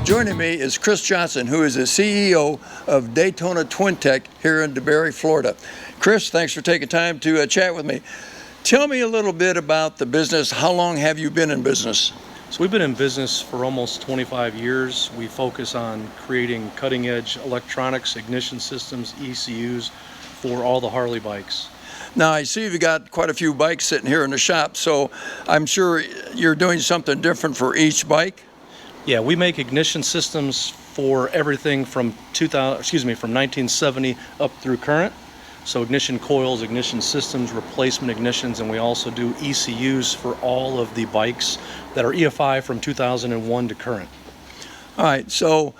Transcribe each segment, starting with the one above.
Joining me is Chris Johnson, who is the CEO of Daytona Twin Tech here in DeBary, Florida. Chris, thanks for taking time to chat with me. Tell me a little bit about the business. How long have you been in business? So we've been in business for almost 25 years. We focus on creating cutting-edge electronics, ignition systems, ECUs for all the Harley bikes. Now, I see you've got quite a few bikes sitting here in the shop, so I'm sure you're doing something different for each bike? Yeah, we make ignition systems for everything from 1970 up through current. So ignition coils, ignition systems, replacement ignitions, and we also do ECUs for all of the bikes that are EFI from 2001 to current. All right, so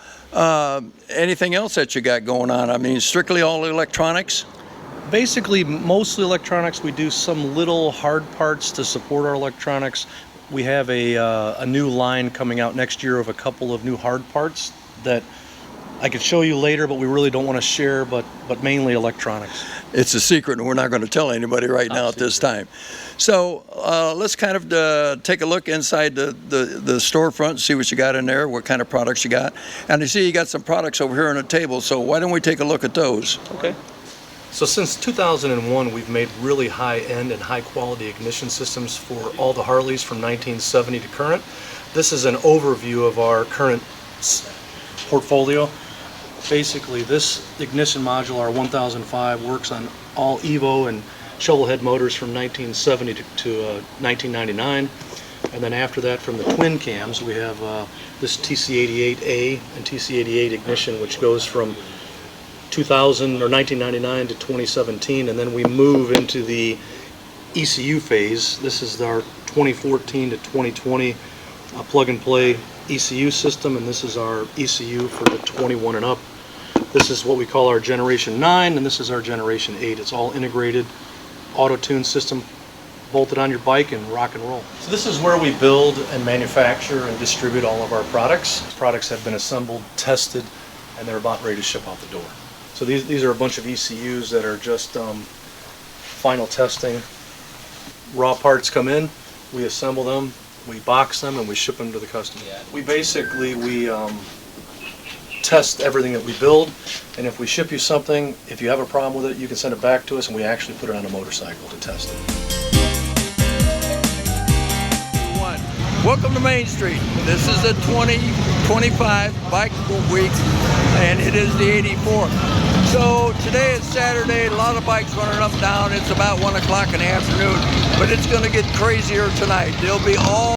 anything else that you got going on? I mean, strictly all electronics? Basically, mostly electronics. We do some little hard parts to support our electronics. We have a new line coming out next year of a couple of new hard parts that I could show you later, but we really don't want to share, but mainly electronics. It's a secret, and we're not going to tell anybody right now at this time. So let's kind of take a look inside the storefront, see what you got in there, what kind of products you got. And I see you got some products over here on the table, so why don't we take a look at those? Okay. So since 2001, we've made really high-end and high-quality ignition systems for all the Harleys from 1970 to current. This is an overview of our current portfolio. Basically, this ignition module, our 1005, works on all Evo and shovelhead motors from 1970 to 1999. And then after that, from the twin cams, we have this TC88A and TC88 ignition, which goes from 2000 or 1999 to 2017, and then we move into the ECU phase. This is our 2014 to 2020 plug-and-play ECU system, and this is our ECU for the 21 and up. This is what we call our Generation 9, and this is our Generation 8. It's all integrated, auto-tune system, bolted on your bike and rock and roll. So this is where we build and manufacture and distribute all of our products. Products have been assembled, tested, and they're about ready to ship out the door. So these are a bunch of ECUs that are just final testing. Raw parts come in, we assemble them, we box them, and we ship them to the customer. We basically test everything that we build, and if we ship you something, if you have a problem with it, you can send it back to us, and we actually put it on a motorcycle to test it. Welcome to Main Street. This is the 2025 BikeWeek, and it is the 84th. So today is Saturday, a lot of bikes running up and down. It's about 1 o'clock in the afternoon, but it's going to get crazier tonight. There'll be all